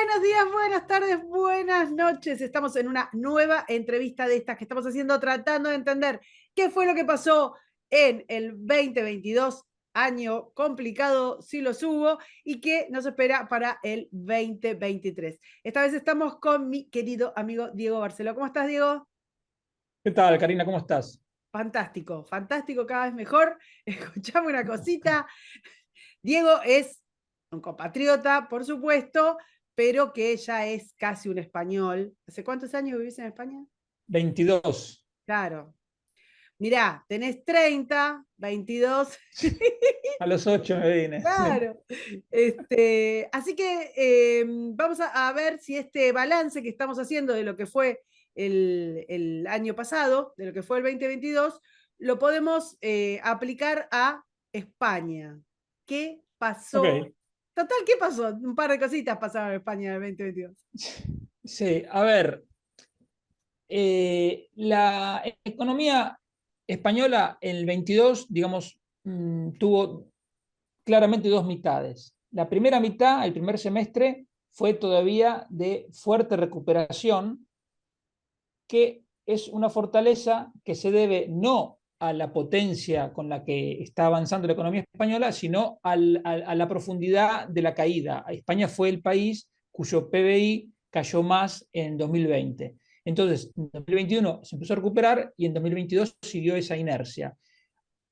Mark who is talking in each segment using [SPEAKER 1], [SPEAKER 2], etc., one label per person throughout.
[SPEAKER 1] Buenos días, buenas tardes, buenas noches. Estamos en una nueva entrevista de estas que estamos haciendo, tratando de entender qué fue lo que pasó en el 2022, año complicado, si los hubo, y qué nos espera para el 2023. Esta vez estamos con mi querido amigo Diego Barceló. ¿Cómo estás, Diego?
[SPEAKER 2] ¿Qué tal, Karina? ¿Cómo estás?
[SPEAKER 1] Fantástico, fantástico, cada vez mejor. Escuchame una cosita. Diego es un compatriota, por supuesto, pero que ya es casi un español. ¿Hace cuántos años vivís en España?
[SPEAKER 2] 22.
[SPEAKER 1] Claro. Mirá, tenés 30, 22.
[SPEAKER 2] A los 8 me vine. Sí.
[SPEAKER 1] Claro. Así que vamos a ver si este balance que estamos haciendo de lo que fue el año pasado, de lo que fue el 2022, lo podemos aplicar a España. ¿Qué pasó?
[SPEAKER 2] Ok.
[SPEAKER 1] Total, ¿qué pasó? Un par de cositas pasaron en España en el 2022.
[SPEAKER 2] Sí, a ver, la economía española en el 22, digamos, tuvo claramente dos mitades. La primera mitad, el primer semestre, fue todavía de fuerte recuperación, que es una fortaleza que se debe no a la potencia con la que está avanzando la economía española, sino a la profundidad de la caída. España fue el país cuyo PBI cayó más en 2020. Entonces, en 2021 se empezó a recuperar y en 2022 siguió esa inercia.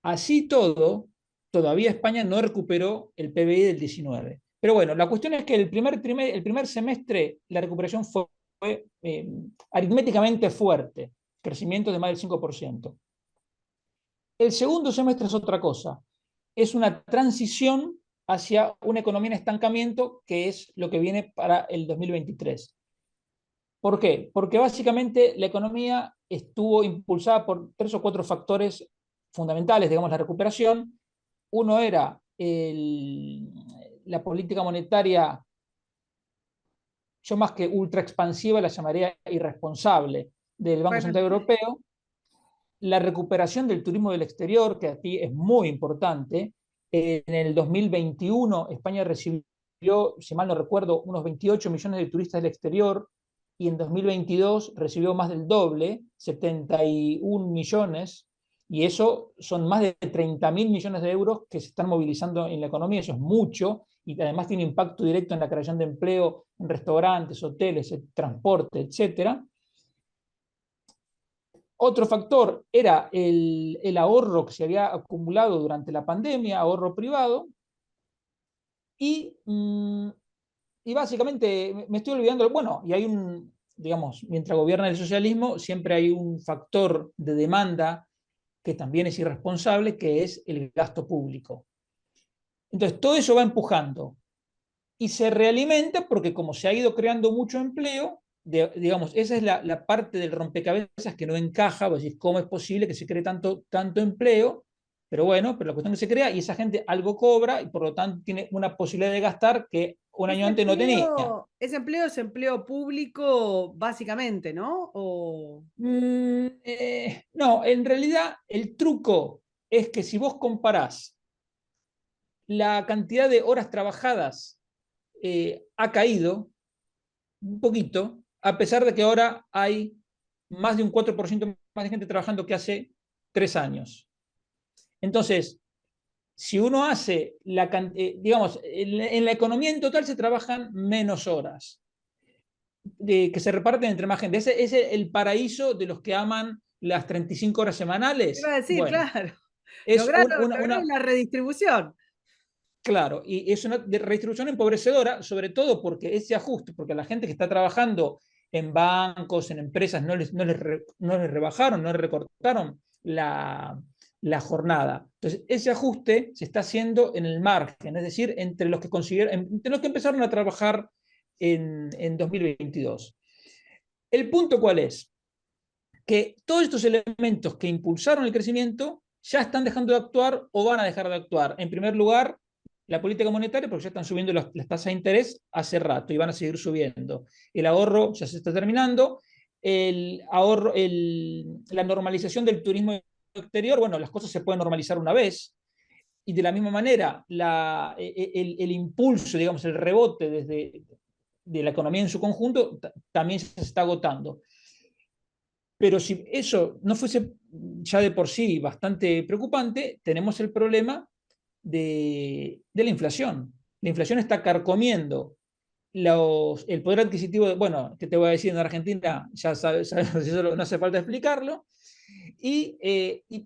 [SPEAKER 2] Así todo, todavía España no recuperó el PBI del 19. Pero bueno, la cuestión es que el primer semestre la recuperación fue aritméticamente fuerte, crecimiento de más del 5%. El segundo semestre es otra cosa, es una transición hacia una economía en estancamiento, que es lo que viene para el 2023. ¿Por qué? Porque básicamente la economía estuvo impulsada por tres o cuatro factores fundamentales, digamos, la recuperación. Uno era la política monetaria, yo más que ultra expansiva la llamaría irresponsable, del Banco
[SPEAKER 1] Bueno,
[SPEAKER 2] Central Europeo. La recuperación del turismo del exterior, que aquí es muy importante. En el 2021 España recibió, si mal no recuerdo, unos 28 millones de turistas del exterior, y en 2022 recibió más del doble, 71 millones, y eso son más de 30.000 millones de euros que se están movilizando en la economía. Eso es mucho, y además tiene impacto directo en la creación de empleo en restaurantes, hoteles, transporte, etcétera. Otro factor era el ahorro que se había acumulado durante la pandemia, ahorro privado, y, y básicamente me estoy olvidando, bueno, y hay digamos, mientras gobierna el socialismo, siempre hay un factor de demanda que también es irresponsable, que es el gasto público. Entonces, todo eso va empujando y se realimenta porque como se ha ido creando mucho empleo, digamos, esa es la parte del rompecabezas que no encaja, pues, ¿cómo es posible que se cree tanto empleo? Pero bueno, pero la cuestión es que se crea y esa gente algo cobra y por lo tanto tiene una posibilidad de gastar que un año antes no tenía.
[SPEAKER 1] ese empleo público, básicamente, ¿no?
[SPEAKER 2] No, en realidad el truco es que si vos comparás la cantidad de horas trabajadas, ha caído un poquito, a pesar de que ahora hay más de un 4% más de gente trabajando que hace 3 años. Entonces, si uno hace, digamos, en la economía en total se trabajan menos horas, que se reparten entre más gente. Ese es el paraíso de los que aman las 35 horas
[SPEAKER 1] Iba
[SPEAKER 2] semanales.
[SPEAKER 1] a decir,
[SPEAKER 2] Bueno,
[SPEAKER 1] claro.
[SPEAKER 2] es
[SPEAKER 1] Lograron la redistribución.
[SPEAKER 2] claro, y es una redistribución empobrecedora, sobre todo porque ese ajuste, porque a la gente que está trabajando en bancos, en empresas, no les rebajaron, no les recortaron la jornada. Entonces, ese ajuste se está haciendo en el margen, es decir, entre los que empezaron a trabajar en 2022. ¿El punto cuál es? Que todos estos elementos que impulsaron el crecimiento ya están dejando de actuar o van a dejar de actuar. En primer lugar, la política monetaria, porque ya están subiendo las tasas de interés hace rato y van a seguir subiendo. El ahorro ya se está terminando. La normalización del turismo exterior, bueno, las cosas se pueden normalizar una vez. Y de la misma manera, el impulso, digamos, el rebote de la economía en su conjunto también se está agotando. Pero si eso no fuese ya de por sí bastante preocupante, tenemos el problema de la inflación. La inflación está carcomiendo el poder adquisitivo, bueno, que te voy a decir en Argentina, ya sabes, eso no hace falta explicarlo,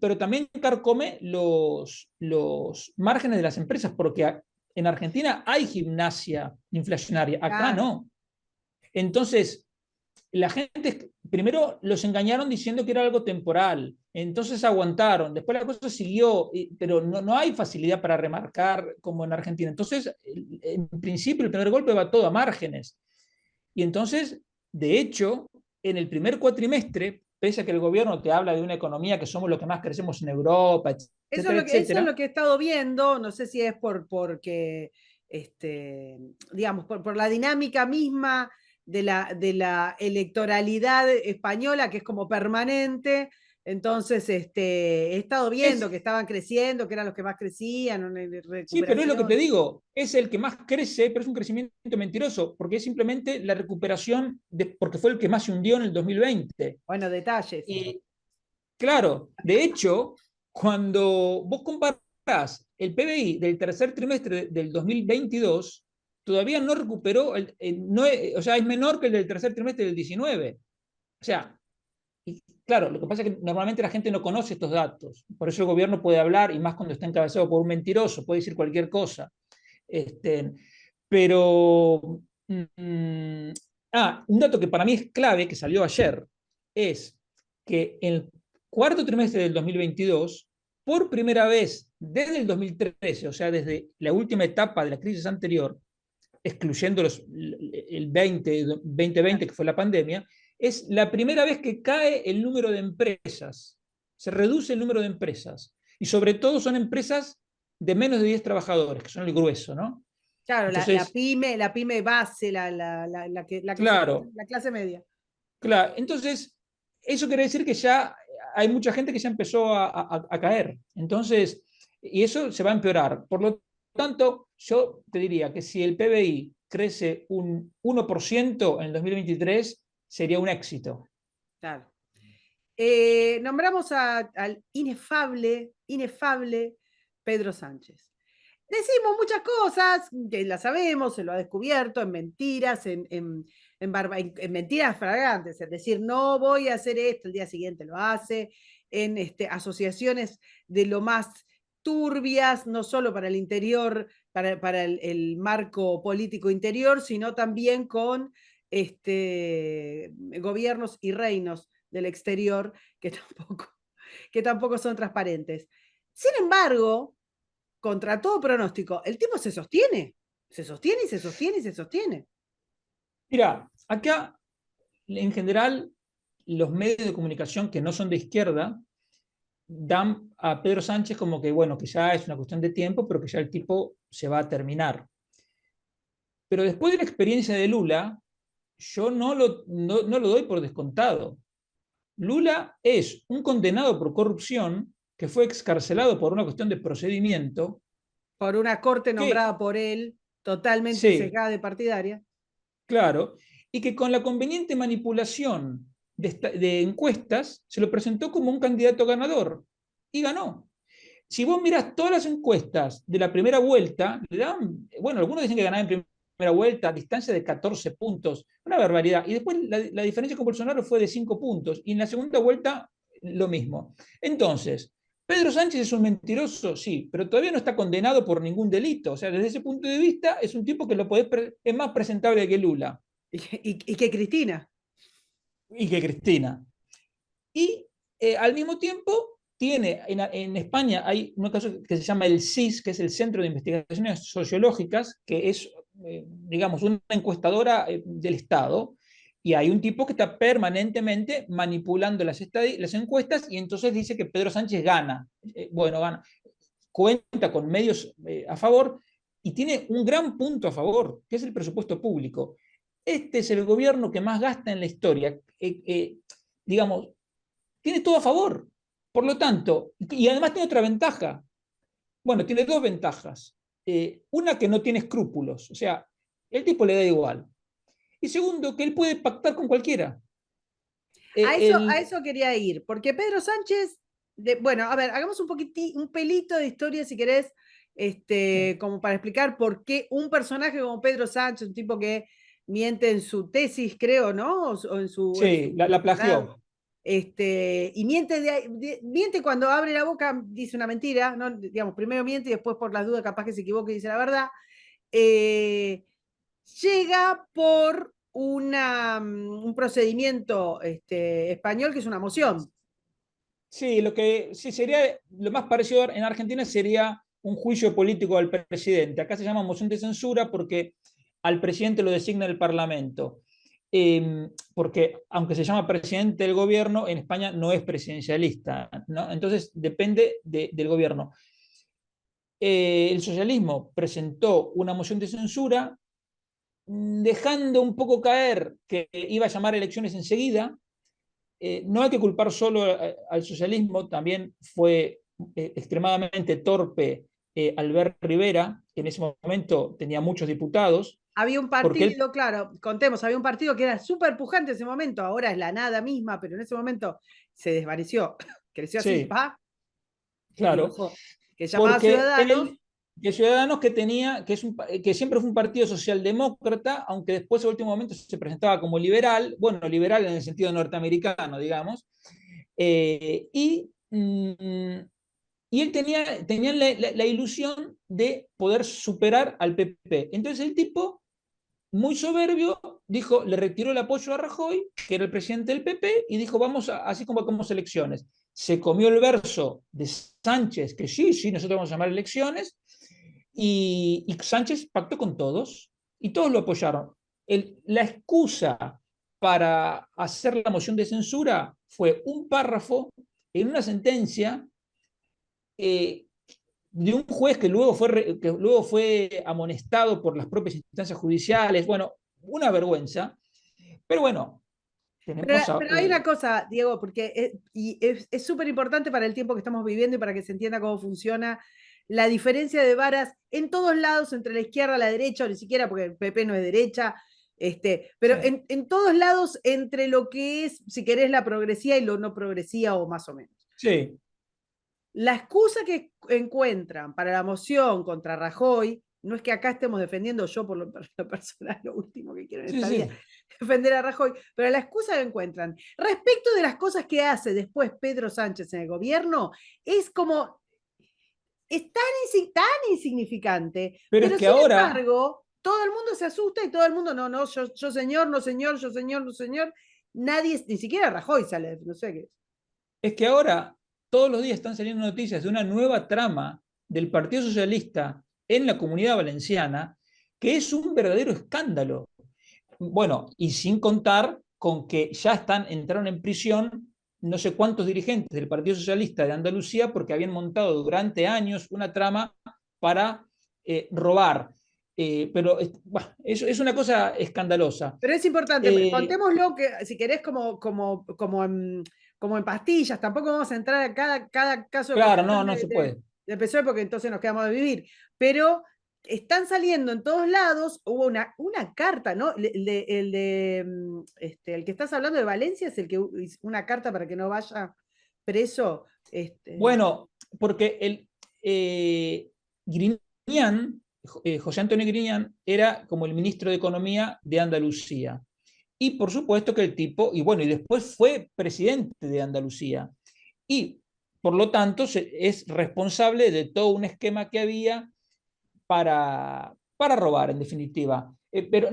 [SPEAKER 2] pero también carcome los márgenes de las empresas, porque en Argentina hay gimnasia inflacionaria, acá
[SPEAKER 1] Claro.
[SPEAKER 2] no. Entonces, la gente, primero los engañaron diciendo que era algo temporal, entonces aguantaron, después la cosa siguió, pero no hay facilidad para remarcar como en Argentina. Entonces, en principio, el primer golpe va todo a márgenes. Y entonces, de hecho, en el primer cuatrimestre, pese a que el gobierno te habla de una economía que somos los que más crecemos en Europa, etcétera,
[SPEAKER 1] Eso es lo
[SPEAKER 2] etcétera.
[SPEAKER 1] que he estado viendo, no sé si es porque, digamos, por la dinámica misma de la electoralidad española, que es como permanente. Entonces, he estado viendo
[SPEAKER 2] Es,
[SPEAKER 1] que estaban creciendo, que eran los que más crecían, una
[SPEAKER 2] sí, pero es lo que te
[SPEAKER 1] recuperación.
[SPEAKER 2] digo, es el que más crece, pero es un crecimiento mentiroso, porque es simplemente la recuperación, porque fue el que más se hundió en el 2020.
[SPEAKER 1] Bueno, detalles.
[SPEAKER 2] Y claro, de hecho, cuando vos comparás el PBI del tercer trimestre del 2022, todavía no recuperó, no o sea, es menor que el del tercer trimestre del 19. O sea, y claro, lo que pasa es que normalmente la gente no conoce estos datos, por eso el gobierno puede hablar, y más cuando está encabezado por un mentiroso, puede decir cualquier cosa. Este, pero, mm, un dato que para mí es clave, que salió ayer, es que en el cuarto trimestre del 2022, por primera vez desde el 2013, o sea, desde la última etapa de la crisis anterior, excluyendo el 2020, que fue la pandemia, es la primera vez que cae el número de empresas, se reduce el número de empresas, y sobre todo son empresas de menos de 10 trabajadores, que son el grueso, ¿no?
[SPEAKER 1] Claro,
[SPEAKER 2] Entonces,
[SPEAKER 1] la pyme base,
[SPEAKER 2] claro,
[SPEAKER 1] la clase media.
[SPEAKER 2] claro. Entonces, eso quiere decir que ya hay mucha gente que ya empezó a caer. Entonces, y eso se va a empeorar. Por lo tanto, yo te diría que si el PBI crece un 1% en el 2023, sería un éxito.
[SPEAKER 1] Claro. Nombramos al inefable Pedro Sánchez. Decimos muchas cosas que las sabemos, se lo ha descubierto en mentiras, en mentiras fragantes, es decir, no voy a hacer esto, el día siguiente lo hace, en asociaciones de lo más turbias, no solo para el interior, para el marco político interior, sino también con gobiernos y reinos del exterior que que tampoco son transparentes. Sin embargo, contra todo pronóstico, el tipo se sostiene y se sostiene y se sostiene.
[SPEAKER 2] Mira, acá en general los medios de comunicación que no son de izquierda dan a Pedro Sánchez como que, bueno, que ya es una cuestión de tiempo, pero que ya el tipo se va a terminar. Pero después de la experiencia de Lula, yo no lo doy por descontado. Lula es un condenado por corrupción que fue excarcelado por una cuestión de procedimiento
[SPEAKER 1] Por una corte
[SPEAKER 2] que,
[SPEAKER 1] nombrada por él, totalmente
[SPEAKER 2] sí,
[SPEAKER 1] sesgada de partidaria.
[SPEAKER 2] claro, y que con la conveniente manipulación de encuestas se lo presentó como un candidato ganador y ganó. Si vos miras todas las encuestas de la primera vuelta, le dan, bueno, algunos dicen que ganaba en primera vuelta a distancia de 14 puntos, una barbaridad. Y después la diferencia con Bolsonaro fue de 5 puntos, y en la segunda vuelta lo mismo. Entonces, ¿Pedro Sánchez es un mentiroso? Sí, pero todavía no está condenado por ningún delito. O sea, desde ese punto de vista, es un tipo que es más presentable que Lula
[SPEAKER 1] Y que Cristina.
[SPEAKER 2] y que Cristina. Y al mismo tiempo tiene, en España hay un caso que se llama el CIS, que es el Centro de Investigaciones Sociológicas, que es, digamos, una encuestadora del Estado, y hay un tipo que está permanentemente manipulando las encuestas, y entonces dice que Pedro Sánchez gana. Bueno, gana. Cuenta con medios a favor y tiene un gran punto a favor, que es el presupuesto público. Este es el gobierno que más gasta en la historia. Digamos, tiene todo a favor. Por lo tanto, y además tiene otra ventaja. Bueno, tiene dos ventajas. Una, que no tiene escrúpulos, o sea, el tipo le da igual. Y segundo, que él puede pactar con cualquiera.
[SPEAKER 1] A eso quería ir, porque Pedro Sánchez, bueno, a ver, hagamos un pelito de historia si querés, como para explicar por qué un personaje como Pedro Sánchez, un tipo que miente en su tesis, creo, ¿no? O en
[SPEAKER 2] Sí,
[SPEAKER 1] su
[SPEAKER 2] la
[SPEAKER 1] doctorado,
[SPEAKER 2] plagió.
[SPEAKER 1] y miente, miente cuando abre la boca, dice una mentira, ¿no? Digamos, primero miente y después por las dudas capaz que se equivoque y dice la verdad. Eh, Llega por un procedimiento español que es una moción.
[SPEAKER 2] Sí, lo que sí sería lo más parecido en Argentina sería un juicio político al presidente. Acá se llama moción de censura porque al presidente lo designa el Parlamento. Porque aunque se llama presidente del gobierno, en España no es presidencialista, ¿no? Entonces depende del gobierno. El socialismo presentó una moción de censura dejando un poco caer que iba a llamar elecciones enseguida. No hay que culpar solo al socialismo, también fue extremadamente torpe Albert Rivera, que en ese momento tenía muchos diputados,
[SPEAKER 1] Había un
[SPEAKER 2] porque él,
[SPEAKER 1] partido, claro, contemos, había un partido que era súper pujante en ese momento, ahora es la nada misma, pero en ese momento se desvaneció, creció así,
[SPEAKER 2] sí,
[SPEAKER 1] pa, y
[SPEAKER 2] claro,
[SPEAKER 1] bajó, que llamaba
[SPEAKER 2] porque
[SPEAKER 1] Ciudadanos.
[SPEAKER 2] él, que Ciudadanos que tenía, que siempre fue un partido socialdemócrata, aunque después en último momento se presentaba como liberal, bueno, liberal en el sentido norteamericano, digamos, y y él tenía la ilusión de poder superar al PP. Entonces el tipo, muy soberbio, dijo, le retiró el apoyo a Rajoy, que era el presidente del PP, y dijo, así convocamos elecciones. Se comió el verso de Sánchez, que sí, sí, nosotros vamos a llamar elecciones, y Sánchez pactó con todos, y todos lo apoyaron. La excusa para hacer la moción de censura fue un párrafo en una sentencia eh, de un juez que luego fue amonestado por las propias instancias judiciales. Bueno, una vergüenza. Pero bueno, tenemos
[SPEAKER 1] Pero hay una cosa, Diego, porque es súper importante para el tiempo que estamos viviendo y para que se entienda cómo funciona la diferencia de varas en todos lados, entre la izquierda, la derecha, o ni siquiera porque el PP no es derecha, pero
[SPEAKER 2] sí,
[SPEAKER 1] en todos lados entre lo que es, si querés, la progresía y lo no progresía o más o menos.
[SPEAKER 2] sí,
[SPEAKER 1] La excusa que encuentran para la moción contra Rajoy, no es que acá estemos defendiendo yo por lo personal, lo último que quiero en
[SPEAKER 2] sí,
[SPEAKER 1] esta vida,
[SPEAKER 2] sí.
[SPEAKER 1] defender a Rajoy, pero la excusa que encuentran respecto de las cosas que hace después Pedro Sánchez en el gobierno es como, es tan insignificante,
[SPEAKER 2] Pero es
[SPEAKER 1] pero
[SPEAKER 2] que
[SPEAKER 1] sin
[SPEAKER 2] ahora,
[SPEAKER 1] embargo, todo el mundo se asusta y todo el mundo, no, no, yo señor, no señor, yo señor, no señor, nadie, ni siquiera Rajoy sale, no sé qué.
[SPEAKER 2] es que ahora todos los días están saliendo noticias de una nueva trama del Partido Socialista en la Comunidad Valenciana, que es un verdadero escándalo. Bueno, y sin contar con que ya entraron en prisión no sé cuántos dirigentes del Partido Socialista de Andalucía porque habían montado durante años una trama para robar. Pero bueno, es una cosa escandalosa.
[SPEAKER 1] Pero es importante,
[SPEAKER 2] Eh,
[SPEAKER 1] contémoslo que si querés como en pastillas, tampoco vamos a entrar a cada caso de
[SPEAKER 2] claro, no,
[SPEAKER 1] corrupción
[SPEAKER 2] no se puede.
[SPEAKER 1] de PSOE porque entonces nos quedamos de vivir. Pero están saliendo en todos lados, hubo una carta, ¿no? El que estás hablando de Valencia es el que hizo una carta para que no vaya preso.
[SPEAKER 2] Bueno, porque Griñán, José Antonio Griñán, era como el ministro de Economía de Andalucía. Y por supuesto que el tipo, y bueno, y después fue presidente de Andalucía. Y por lo tanto es responsable de todo un esquema que había para robar, en definitiva. Pero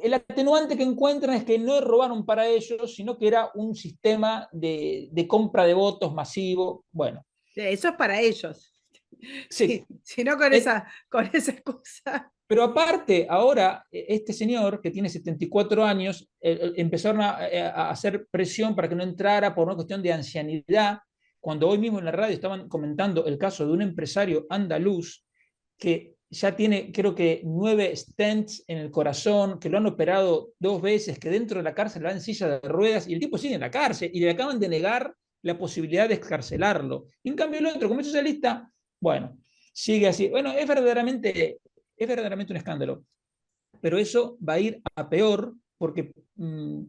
[SPEAKER 2] el atenuante que encuentran es que no robaron para ellos, sino que era un sistema de compra de votos masivo. Bueno,
[SPEAKER 1] Eso es para ellos.
[SPEAKER 2] sí.
[SPEAKER 1] Si no
[SPEAKER 2] Eh,
[SPEAKER 1] con esa excusa.
[SPEAKER 2] pero aparte, ahora, este señor que tiene 74 años, empezaron a hacer presión para que no entrara por una cuestión de ancianidad, cuando hoy mismo en la radio estaban comentando el caso de un empresario andaluz que ya tiene, creo que, 9 stents en el corazón, que lo han operado 2 veces, que dentro de la cárcel va en silla de ruedas y el tipo sigue en la cárcel y le acaban de negar la posibilidad de excarcelarlo. Y en cambio el otro, como es socialista, bueno, sigue así. Bueno, es verdaderamente un escándalo. pero eso va a ir a peor, porque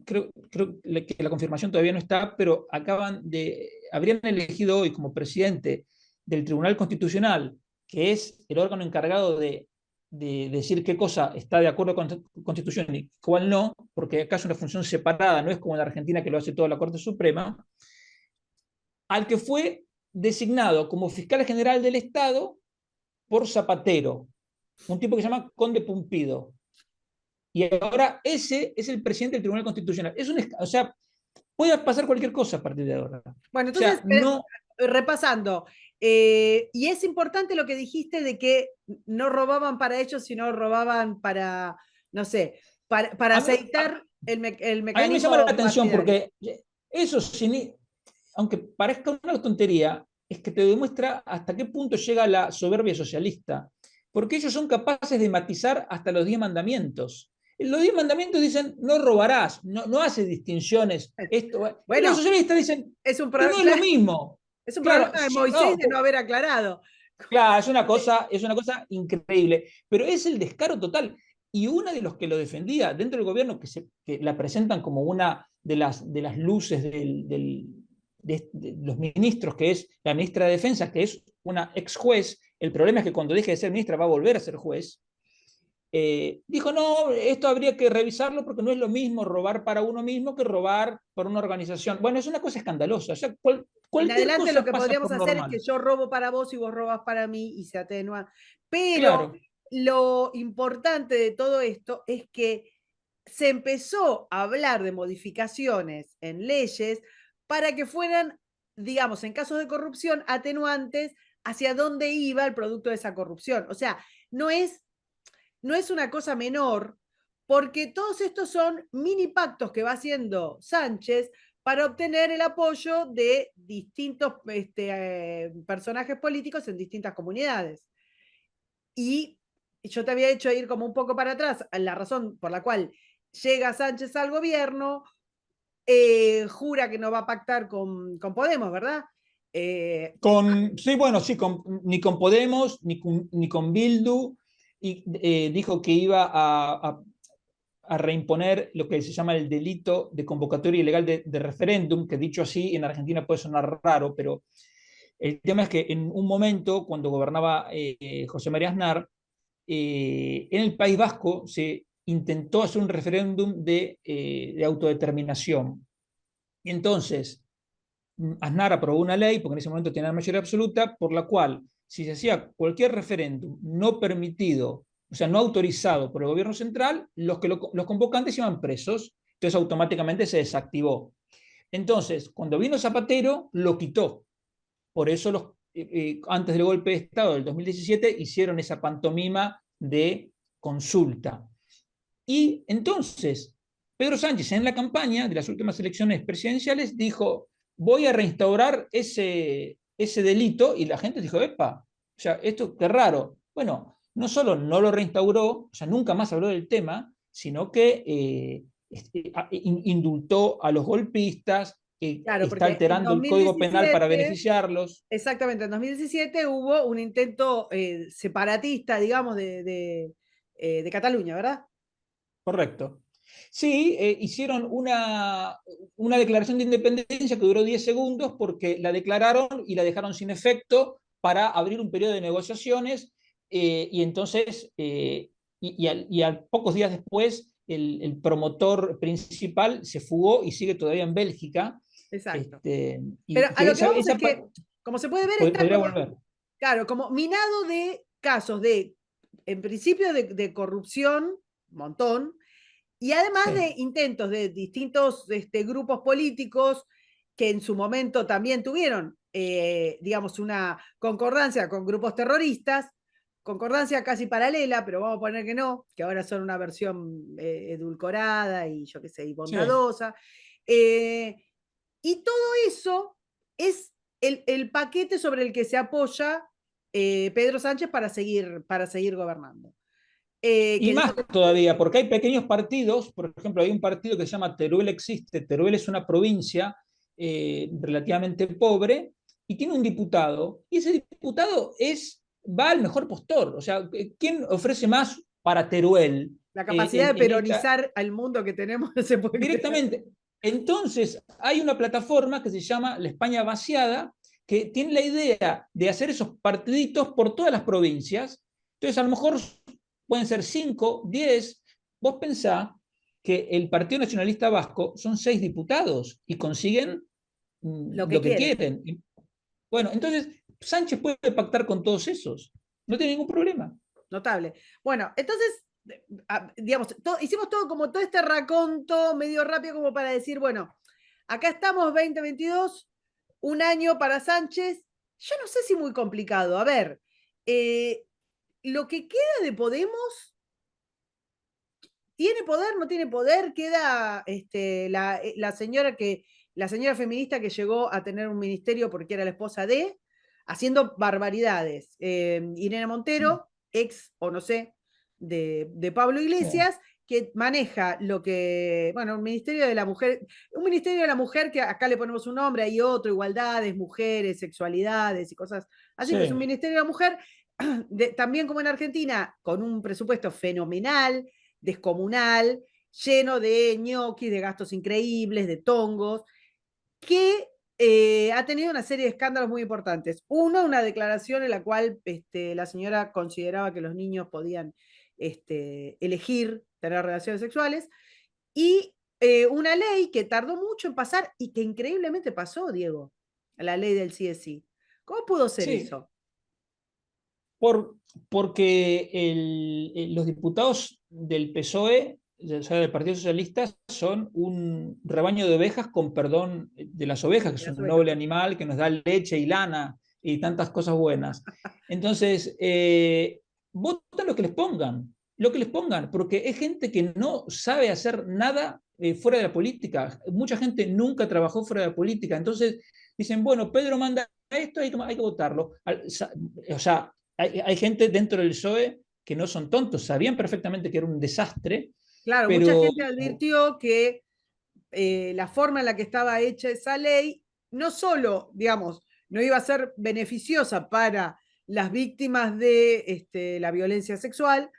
[SPEAKER 2] creo que la confirmación todavía no está, pero habrían elegido hoy como presidente del Tribunal Constitucional, que es el órgano encargado de decir qué cosa está de acuerdo con la Constitución y cuál no, porque acá es una función separada, no es como en la Argentina que lo hace toda la Corte Suprema, al que fue designado como fiscal general del Estado por Zapatero, un tipo que se llama Conde Pumpido. Y ahora ese es el presidente del Tribunal Constitucional. O sea, puede pasar cualquier cosa a partir de ahora.
[SPEAKER 1] Bueno,
[SPEAKER 2] O
[SPEAKER 1] entonces,
[SPEAKER 2] sea, no.
[SPEAKER 1] repasando, y es importante lo que dijiste de que no robaban para ellos, sino robaban para, no sé, para
[SPEAKER 2] A mí,
[SPEAKER 1] aceitar el
[SPEAKER 2] a mí me llama la
[SPEAKER 1] mecanismo
[SPEAKER 2] atención
[SPEAKER 1] partidario.
[SPEAKER 2] porque eso, aunque parezca una tontería, es que te demuestra hasta qué punto llega la soberbia socialista. Porque ellos son capaces de matizar hasta los 10 mandamientos. Los 10 mandamientos dicen no robarás, no hace distinciones. Y los
[SPEAKER 1] Bueno,
[SPEAKER 2] socialistas dicen
[SPEAKER 1] es un,
[SPEAKER 2] que
[SPEAKER 1] pro-
[SPEAKER 2] no es lo mismo.
[SPEAKER 1] es un
[SPEAKER 2] Claro,
[SPEAKER 1] problema de Moisés
[SPEAKER 2] no,
[SPEAKER 1] de no haber aclarado.
[SPEAKER 2] claro, es una cosa increíble, pero es el descaro total. Y una de los que lo defendía dentro del gobierno, que la presentan como una de las luces de los ministros, que es la ministra de Defensa, que es una ex juez, el problema es que cuando deje de ser ministra va a volver a ser juez, dijo, no, esto habría que revisarlo porque no es lo mismo robar para uno mismo que robar para una organización. Bueno, es una cosa escandalosa. O sea,
[SPEAKER 1] En
[SPEAKER 2] cualquier
[SPEAKER 1] adelante lo
[SPEAKER 2] cosa
[SPEAKER 1] que
[SPEAKER 2] pasa
[SPEAKER 1] podríamos
[SPEAKER 2] por
[SPEAKER 1] hacer es que
[SPEAKER 2] normal.
[SPEAKER 1] yo robo para vos y vos robas para mí y se atenúa. Pero
[SPEAKER 2] Claro.
[SPEAKER 1] lo importante de todo esto es que se empezó a hablar de modificaciones en leyes para que fueran, digamos, en casos de corrupción, atenuantes hacia dónde iba el producto de esa corrupción. O sea, no es, no es una cosa menor, porque todos estos son mini pactos que va haciendo Sánchez para obtener el apoyo de distintos personajes políticos en distintas comunidades. Y yo te había hecho ir como un poco para atrás, la razón por la cual llega Sánchez al gobierno, jura que no va a pactar con Podemos, ¿verdad? Eh,
[SPEAKER 2] Sí, bueno, sí, ni con Podemos, ni con Bildu, y dijo que iba a reimponer lo que se llama el delito de convocatoria ilegal de referéndum, que dicho así en Argentina puede sonar raro, pero el tema es que en un momento, cuando gobernaba José María Aznar, en el País Vasco se intentó hacer un referéndum de autodeterminación. Y entonces, Aznar aprobó una ley, porque en ese momento tenía la mayoría absoluta, por la cual, si se hacía cualquier referéndum no permitido, o sea, no autorizado por el gobierno central, los convocantes iban presos, entonces automáticamente se desactivó. Entonces, cuando vino Zapatero, lo quitó. Por eso antes del golpe de Estado del 2017 hicieron esa pantomima de consulta. Y entonces, Pedro Sánchez en la campaña de las últimas elecciones presidenciales dijo, voy a reinstaurar ese delito, y la gente dijo, epa, o sea, esto qué raro. Bueno, no solo no lo reinstauró, o sea, nunca más habló del tema, sino que indultó a los golpistas,
[SPEAKER 1] claro,
[SPEAKER 2] está
[SPEAKER 1] porque en
[SPEAKER 2] alterando el Código Penal para
[SPEAKER 1] 2017,
[SPEAKER 2] beneficiarlos.
[SPEAKER 1] exactamente, en 2017 hubo un intento separatista, digamos, de Cataluña, ¿verdad?
[SPEAKER 2] Correcto. Sí, hicieron una declaración de independencia que duró 10 segundos porque la declararon y la dejaron sin efecto para abrir un periodo de negociaciones, y entonces, y a pocos días después, el promotor principal se fugó y sigue todavía en Bélgica.
[SPEAKER 1] Exacto. Pero
[SPEAKER 2] Y
[SPEAKER 1] a
[SPEAKER 2] que
[SPEAKER 1] lo que vamos es que, como se puede ver, está
[SPEAKER 2] podría
[SPEAKER 1] como,
[SPEAKER 2] volver.
[SPEAKER 1] claro, como minado de casos de, en principio, de corrupción, montón, y además de
[SPEAKER 2] Sí,
[SPEAKER 1] intentos de distintos grupos políticos que en su momento también tuvieron, digamos, una concordancia con grupos terroristas, concordancia casi paralela, pero vamos a poner que no, que ahora son una versión edulcorada y yo qué sé, y
[SPEAKER 2] sí.
[SPEAKER 1] bondadosa. Eh, y todo eso es el paquete sobre el que se apoya Pedro Sánchez para seguir gobernando.
[SPEAKER 2] Y
[SPEAKER 1] Que
[SPEAKER 2] más todavía, porque hay pequeños partidos, por ejemplo, hay un partido que se llama Teruel Existe. Teruel es una provincia relativamente pobre y tiene un diputado, y ese diputado va al mejor postor. O sea, ¿quién ofrece más para Teruel?
[SPEAKER 1] La capacidad de
[SPEAKER 2] en esta,
[SPEAKER 1] peronizar al mundo que tenemos no se puede creer.
[SPEAKER 2] directamente. Entonces, hay una plataforma que se llama La España Vaciada, que tiene la idea de hacer esos partiditos por todas las provincias. Entonces, a lo mejor pueden ser 5, 10. Vos pensá que el Partido Nacionalista Vasco son 6 diputados y consiguen
[SPEAKER 1] Lo que
[SPEAKER 2] lo que
[SPEAKER 1] quieren.
[SPEAKER 2] quieren. Bueno, entonces Sánchez puede pactar con todos esos. No tiene ningún problema.
[SPEAKER 1] Notable. Bueno, entonces, digamos, hicimos todo como todo este raconto medio rápido como para decir, bueno, acá estamos 2022, un año para Sánchez. Yo no sé si muy complicado. A ver, eh, lo que queda de Podemos, ¿tiene poder? ¿No tiene poder? Queda la señora feminista que llegó a tener un ministerio porque era la esposa de, haciendo barbaridades. Irene Montero, ex o no sé, de Pablo
[SPEAKER 2] Sí,
[SPEAKER 1] Iglesias, que maneja lo que, bueno, un ministerio de la mujer que acá le ponemos un nombre, hay otro, igualdades, mujeres, sexualidades y cosas así, pero es un
[SPEAKER 2] sí,
[SPEAKER 1] ministerio de la mujer, también como en Argentina, con un presupuesto fenomenal, descomunal, lleno de ñoquis, de gastos increíbles, de tongos, que ha tenido una serie de escándalos muy importantes. Uno, una declaración en la cual la señora consideraba que los niños podían elegir tener relaciones sexuales, y una ley que tardó mucho en pasar y que increíblemente pasó, Diego, la ley del CSI. ¿Cómo pudo ser
[SPEAKER 2] sí.
[SPEAKER 1] eso?
[SPEAKER 2] Porque los diputados del PSOE, o sea, del Partido Socialista, son un rebaño de ovejas, con perdón de las ovejas, que
[SPEAKER 1] De
[SPEAKER 2] es
[SPEAKER 1] las
[SPEAKER 2] un
[SPEAKER 1] ovejas.
[SPEAKER 2] noble animal que nos da leche y lana y tantas cosas buenas. Entonces, votan lo que les pongan, porque es gente que no sabe hacer nada fuera de la política. Mucha gente nunca trabajó fuera de la política. Entonces, dicen, bueno, Pedro manda esto, hay que votarlo. O sea, hay gente dentro del PSOE que no son tontos, sabían perfectamente que era un desastre,
[SPEAKER 1] Claro, mucha
[SPEAKER 2] pero
[SPEAKER 1] gente advirtió que la forma en la que estaba hecha esa ley no solo, digamos, no iba a ser beneficiosa para las víctimas de la violencia sexual,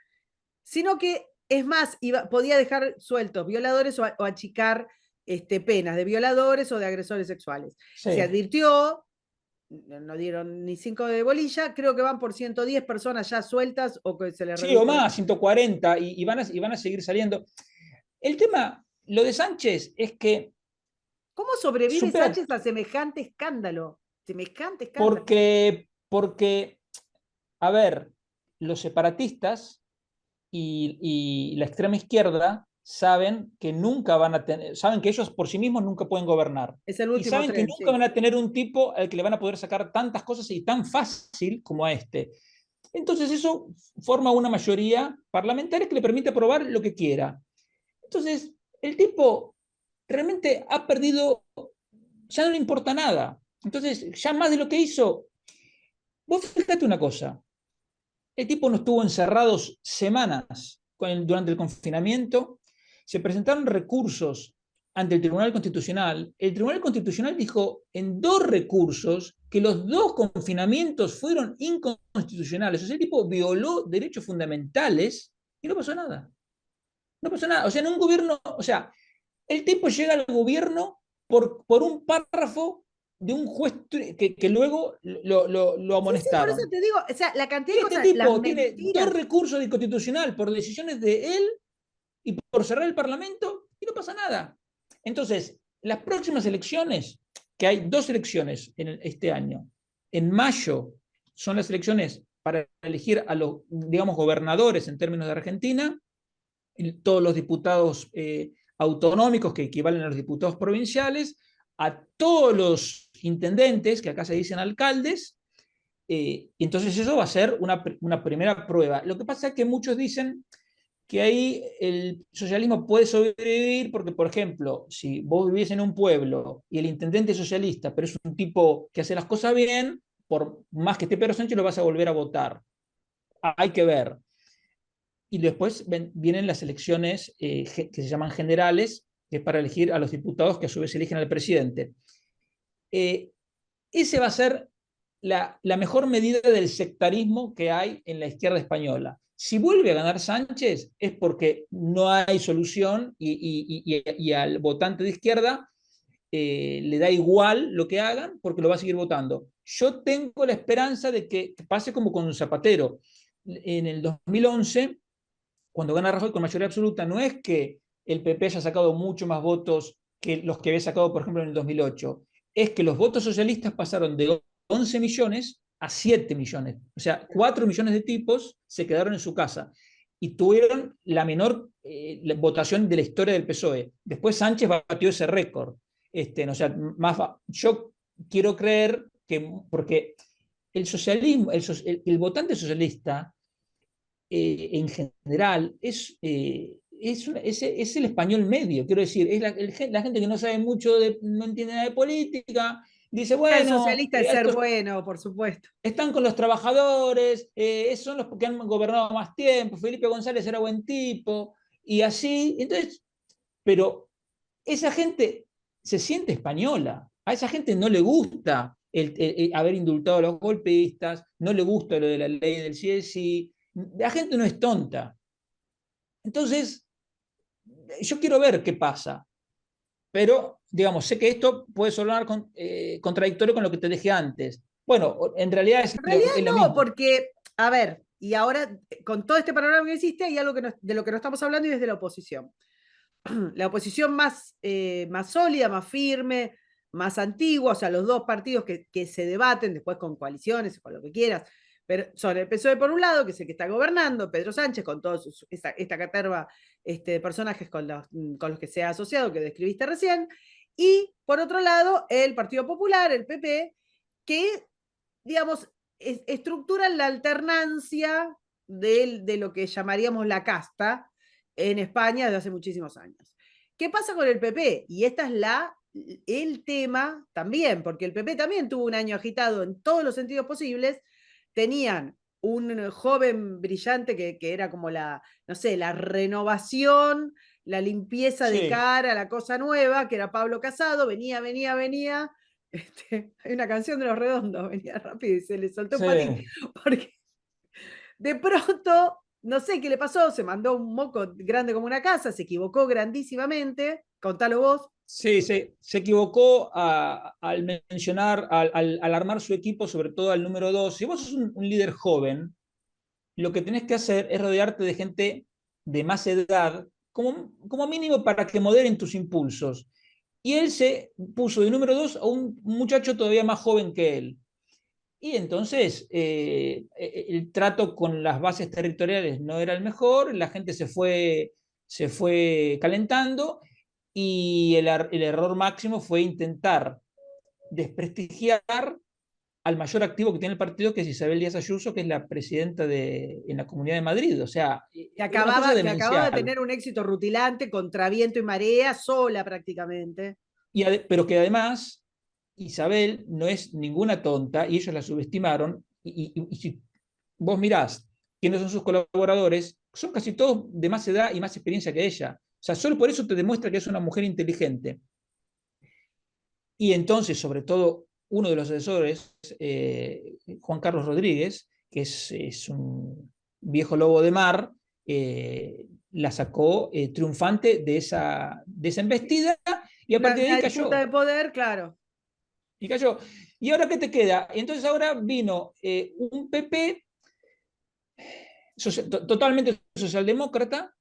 [SPEAKER 1] sino que, es más, podía dejar sueltos violadores o achicar penas de violadores o de agresores sexuales. Se
[SPEAKER 2] sí,
[SPEAKER 1] advirtió, no dieron ni 5 de bolilla, creo que van por 110 personas ya sueltas o que se les
[SPEAKER 2] sí o
[SPEAKER 1] redujo.
[SPEAKER 2] más, 140, y van a seguir saliendo. El tema, lo de Sánchez, es que
[SPEAKER 1] ¿Cómo sobrevive
[SPEAKER 2] supera
[SPEAKER 1] Sánchez a semejante escándalo? Semejante escándalo.
[SPEAKER 2] porque, a ver, los separatistas y la extrema izquierda saben que nunca van a tener, saben que ellos por sí mismos nunca pueden gobernar.
[SPEAKER 1] Es el
[SPEAKER 2] Y
[SPEAKER 1] último
[SPEAKER 2] saben que
[SPEAKER 1] tren,
[SPEAKER 2] nunca
[SPEAKER 1] sí.
[SPEAKER 2] van a tener un tipo al que le van a poder sacar tantas cosas y tan fácil como a este. Entonces eso forma una mayoría parlamentaria que le permite aprobar lo que quiera. Entonces, el tipo realmente ha perdido, ya no le importa nada. Entonces, ya más de lo que hizo, vos fíjate una cosa, el tipo no estuvo encerrado semanas durante el confinamiento, se presentaron recursos ante el Tribunal Constitucional. El Tribunal Constitucional dijo en 2 recursos que los 2 confinamientos fueron inconstitucionales. O sea, el tipo violó derechos fundamentales y no pasó nada. No pasó nada. O sea, en un gobierno, o sea, el tipo llega al gobierno por un párrafo de un juez que luego lo
[SPEAKER 1] Sí, sí, por eso
[SPEAKER 2] amonestaron.
[SPEAKER 1] te digo, o sea, la cantidad
[SPEAKER 2] Y
[SPEAKER 1] de
[SPEAKER 2] este
[SPEAKER 1] cosas, las
[SPEAKER 2] tipo tiene 2 recursos de inconstitucional por decisiones de él y por cerrar el Parlamento y no pasa nada. Entonces, las próximas elecciones, que hay 2 elecciones en este año, en mayo son las elecciones para elegir a los, digamos, gobernadores en términos de Argentina, todos los diputados autonómicos que equivalen a los diputados provinciales, a todos los intendentes, que acá se dicen alcaldes, entonces eso va a ser una primera prueba. Lo que pasa es que muchos dicen que ahí el socialismo puede sobrevivir porque, por ejemplo, si vos vivís en un pueblo y el intendente es socialista, pero es un tipo que hace las cosas bien, por más que esté Pedro Sánchez, lo vas a volver a votar. Hay que ver. Y después vienen las elecciones que se llaman generales, que es para elegir a los diputados que a su vez eligen al presidente. Eh, Ese va a ser la mejor medida del sectarismo que hay en la izquierda española. Si vuelve a ganar Sánchez es porque no hay solución y al votante de izquierda le da igual lo que hagan porque lo va a seguir votando. Yo tengo la esperanza de que pase como con Zapatero. En el 2011, cuando gana Rajoy con mayoría absoluta, no es que el PP haya sacado mucho más votos que los que había sacado, por ejemplo, en el 2008. Es que los votos socialistas pasaron de 11 millones a 7 millones. O sea, 4 millones de tipos se quedaron en su casa y tuvieron la menor votación de la historia del PSOE. Después Sánchez batió ese récord. O sea, yo quiero creer que, porque el socialismo, el votante socialista en general es el español medio, quiero decir, es la gente que no sabe mucho, no entiende nada de política, dice,
[SPEAKER 1] El
[SPEAKER 2] bueno,
[SPEAKER 1] socialista es ser bueno, por supuesto.
[SPEAKER 2] están con los trabajadores, son los que han gobernado más tiempo, Felipe González era buen tipo, y así, entonces, pero esa gente se siente española, a esa gente no le gusta haber indultado a los golpistas, no le gusta lo de la ley del sí es sí, la gente no es tonta. Entonces, yo quiero ver qué pasa, pero, digamos, sé que esto puede sonar contradictorio con lo que te dije antes. Bueno, en realidad
[SPEAKER 1] En realidad
[SPEAKER 2] es lo
[SPEAKER 1] no,
[SPEAKER 2] mismo.
[SPEAKER 1] porque, a ver, y ahora con todo este panorama que hiciste, hay algo de lo que no estamos hablando y es de la oposición. La oposición más sólida, más firme, más antigua, o sea, los dos partidos que se debaten después con coaliciones, con lo que quieras, pero son el PSOE por un lado, que es el que está gobernando, Pedro Sánchez con toda esta caterva de personajes con los que se ha asociado, que describiste recién, y por otro lado, el Partido Popular, el PP, que, digamos, estructuran la alternancia de lo que llamaríamos la casta en España desde hace muchísimos años. ¿Qué pasa con el PP? Y esta es el tema también, porque el PP también tuvo un año agitado en todos los sentidos posibles. Tenían un joven brillante que era como no sé, la renovación, la limpieza de
[SPEAKER 2] Sí,
[SPEAKER 1] cara, la cosa nueva, que era Pablo Casado, venía, hay una canción de Los Redondos, venía rápido y se le soltó un patín,
[SPEAKER 2] sí.
[SPEAKER 1] porque de pronto, no sé qué le pasó, se mandó un moco grande como una casa, se equivocó grandísimamente, contalo vos.
[SPEAKER 2] Sí, se equivocó al mencionar, al armar su equipo, sobre todo al número 2. Si vos sos un líder joven, lo que tenés que hacer es rodearte de gente de más edad, como mínimo para que moderen tus impulsos. Y él se puso de número 2 a un muchacho todavía más joven que él. Y entonces el trato con las bases territoriales no era el mejor, la gente se fue calentando y el error máximo fue intentar desprestigiar al mayor activo que tiene el partido, que es Isabel Díaz Ayuso, que es la presidenta en la Comunidad de Madrid. O sea, es una cosa
[SPEAKER 1] Que acababa de
[SPEAKER 2] demencial.
[SPEAKER 1] tener un éxito rutilante contra viento y marea, sola prácticamente.
[SPEAKER 2] Pero que además Isabel no es ninguna tonta y ellos la subestimaron. Y si vos mirás quiénes son sus colaboradores, son casi todos de más edad y más experiencia que ella. O sea, solo por eso te demuestra que es una mujer inteligente. Y entonces, sobre todo, uno de los asesores, Juan Carlos Rodríguez, que es un viejo lobo de mar, la sacó triunfante de esa embestida y a partir de
[SPEAKER 1] Una
[SPEAKER 2] ahí
[SPEAKER 1] disputa
[SPEAKER 2] cayó.
[SPEAKER 1] de poder, claro.
[SPEAKER 2] Y cayó. ¿Y ahora qué te queda? Entonces ahora vino un PP totalmente socialdemócrata,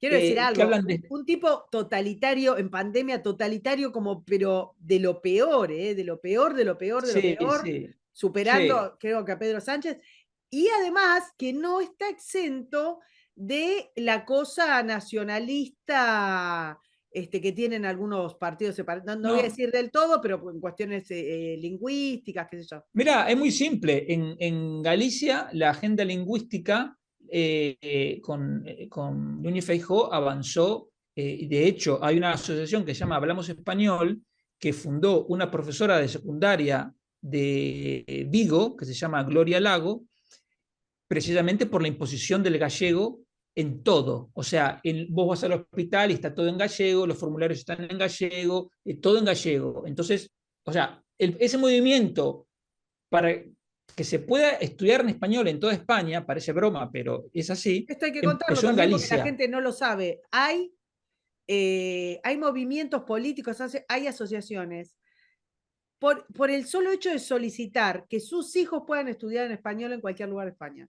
[SPEAKER 1] Quiero decir
[SPEAKER 2] que
[SPEAKER 1] algo,
[SPEAKER 2] hablan de...
[SPEAKER 1] un tipo totalitario en pandemia, totalitario como, pero de lo peor, ¿eh? De lo peor, de lo peor, de lo
[SPEAKER 2] Sí,
[SPEAKER 1] peor,
[SPEAKER 2] sí, sí.
[SPEAKER 1] superando, creo que a Pedro Sánchez, y además que no está exento de la cosa nacionalista que tienen algunos partidos separados, no voy a
[SPEAKER 2] No,
[SPEAKER 1] decir del todo, pero en cuestiones lingüísticas, qué sé yo.
[SPEAKER 2] mira, es muy simple. En Galicia la agenda lingüística con Núñez Feijóo avanzó. De hecho, hay una asociación que se llama Hablamos Español, que fundó una profesora de secundaria de Vigo, que se llama Gloria Lago, precisamente por la imposición del gallego en todo. O sea, vos vas al hospital y está todo en gallego, los formularios están en gallego, todo en gallego. Entonces, o sea, ese movimiento para que se pueda estudiar en español en toda España, parece broma, pero es así,
[SPEAKER 1] Esto hay que contarlo
[SPEAKER 2] empezó en
[SPEAKER 1] también porque la
[SPEAKER 2] Galicia.
[SPEAKER 1] gente no lo sabe. Hay movimientos políticos, hay asociaciones. Por el solo hecho de solicitar que sus hijos puedan estudiar en español en cualquier lugar de España.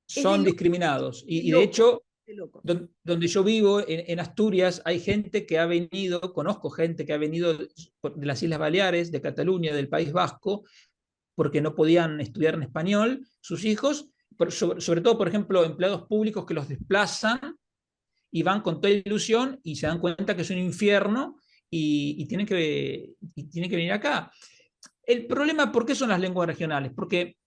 [SPEAKER 1] Es de
[SPEAKER 2] Son
[SPEAKER 1] loco,
[SPEAKER 2] discriminados.
[SPEAKER 1] de
[SPEAKER 2] Y de
[SPEAKER 1] loco,
[SPEAKER 2] hecho,
[SPEAKER 1] de locos.
[SPEAKER 2] donde yo vivo, en Asturias, hay gente que ha venido, conozco gente que ha venido de las Islas Baleares, de Cataluña, del País Vasco, porque no podían estudiar en español, sus hijos, sobre todo, por ejemplo, empleados públicos que los desplazan y van con toda ilusión y se dan cuenta que es un infierno y tienen que venir acá. El problema, ¿por qué son las lenguas regionales? Porque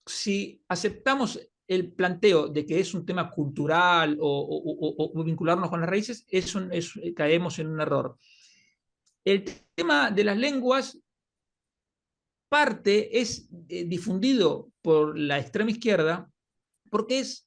[SPEAKER 2] si aceptamos el planteo de que es un tema cultural o vincularnos con las raíces, caemos en un error. El tema de las lenguas es difundido por la extrema izquierda porque es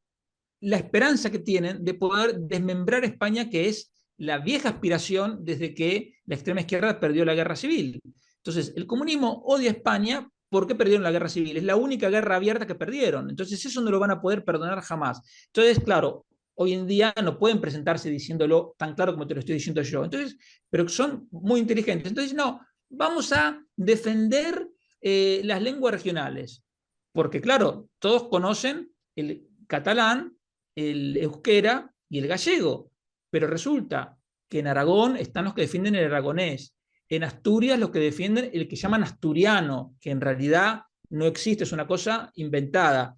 [SPEAKER 2] la esperanza que tienen de poder desmembrar España, que es la vieja aspiración desde que la extrema izquierda perdió la guerra civil. Entonces, el comunismo odia a España porque perdieron la guerra civil. Es la única guerra abierta que perdieron. Entonces, eso no lo van a poder perdonar jamás. Entonces, claro, hoy en día no pueden presentarse diciéndolo tan claro como te lo estoy diciendo yo. Entonces, pero son muy inteligentes. Entonces, no, vamos a defender las lenguas regionales. Porque, claro, todos conocen el catalán, el euskera y el gallego, pero resulta que en Aragón están los que defienden el aragonés, en Asturias los que defienden el que llaman asturiano, que en realidad no existe, es una cosa inventada.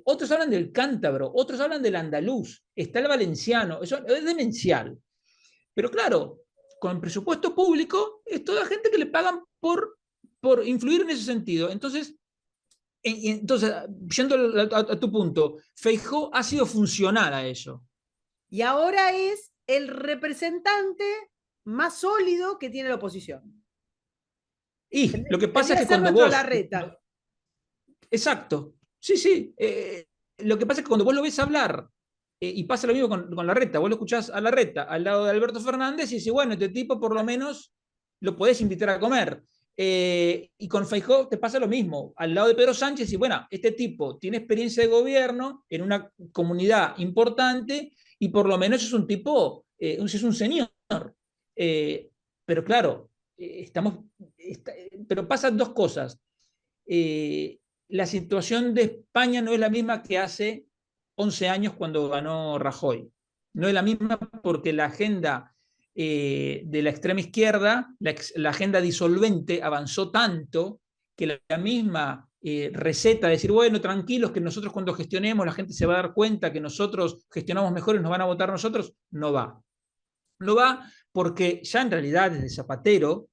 [SPEAKER 2] Otros hablan del cántabro, otros hablan del andaluz, está el valenciano, eso es demencial. Pero claro, con presupuesto público es toda gente que le pagan por influir en ese sentido. Entonces, yendo a tu punto, Feijóo ha sido funcional a eso.
[SPEAKER 1] Y ahora es el representante más sólido que tiene la oposición.
[SPEAKER 2] Y lo que pasa es
[SPEAKER 1] Tendría que
[SPEAKER 2] que
[SPEAKER 1] ser
[SPEAKER 2] cuando
[SPEAKER 1] nuestro
[SPEAKER 2] vos...
[SPEAKER 1] Larreta.
[SPEAKER 2] Exacto, sí, sí. Lo que pasa es que cuando vos lo ves hablar, y pasa lo mismo con Larreta, vos lo escuchás a Larreta al lado de Alberto Fernández y decís, bueno, este tipo por lo menos lo podés invitar a comer. Y con Feijóo te pasa lo mismo, al lado de Pedro Sánchez, y bueno, este tipo tiene experiencia de gobierno en una comunidad importante y por lo menos es un tipo, es un señor. Eh, pero claro, pero pasan dos cosas. La situación de España no es la misma que hace 11 años cuando ganó Rajoy. No es la misma porque la agenda de la extrema izquierda, la agenda disolvente, avanzó tanto que la misma receta de decir, bueno, tranquilos, que nosotros cuando gestionemos la gente se va a dar cuenta que nosotros gestionamos mejor y nos van a votar nosotros, no va. No va porque ya en realidad desde Zapatero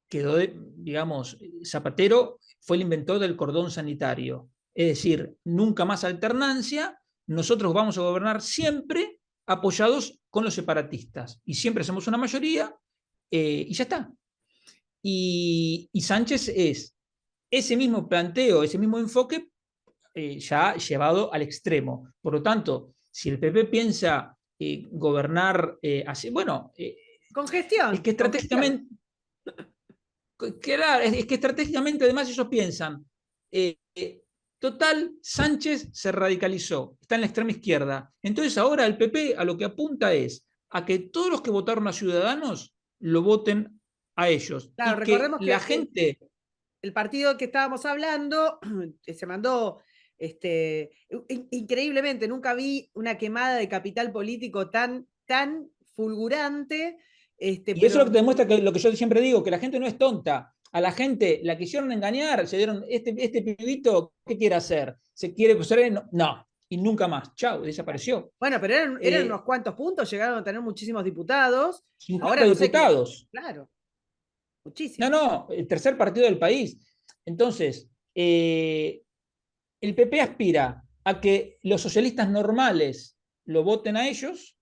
[SPEAKER 2] quedó, digamos, Zapatero fue el inventor del cordón sanitario. Es decir, nunca más alternancia, nosotros vamos a gobernar siempre apoyados con los separatistas y siempre somos una mayoría y ya está. Y Sánchez es ese mismo planteo, ese mismo enfoque ya llevado al extremo. Por lo tanto, si el PP piensa gobernar así, bueno,
[SPEAKER 1] Con
[SPEAKER 2] es
[SPEAKER 1] gestión,
[SPEAKER 2] que
[SPEAKER 1] con gestión.
[SPEAKER 2] estratégicamente claro, es que estratégicamente además ellos piensan, total, Sánchez se radicalizó, está en la extrema izquierda. Entonces ahora el PP a lo que apunta es a que todos los que votaron a Ciudadanos lo voten a ellos
[SPEAKER 1] Claro,
[SPEAKER 2] y que
[SPEAKER 1] recordemos
[SPEAKER 2] la
[SPEAKER 1] que
[SPEAKER 2] gente...
[SPEAKER 1] el partido que estábamos hablando se mandó increíblemente, nunca vi una quemada de capital político tan fulgurante,
[SPEAKER 2] Y eso es lo
[SPEAKER 1] pero
[SPEAKER 2] que te demuestra que lo que yo siempre digo, que la gente no es tonta. A la gente la quisieron engañar, se dieron, este pibito, ¿qué quiere hacer? ¿Se quiere ser? No, no, y nunca más. Chao, desapareció.
[SPEAKER 1] bueno, pero eran unos
[SPEAKER 2] Eh,
[SPEAKER 1] cuantos puntos, llegaron a tener muchísimos diputados, ahora
[SPEAKER 2] 50
[SPEAKER 1] no sé qué,
[SPEAKER 2] diputados.
[SPEAKER 1] claro,
[SPEAKER 2] No,
[SPEAKER 1] muchísimos.
[SPEAKER 2] no, el tercer partido del país. Entonces, el PP aspira a que los socialistas normales lo voten a ellos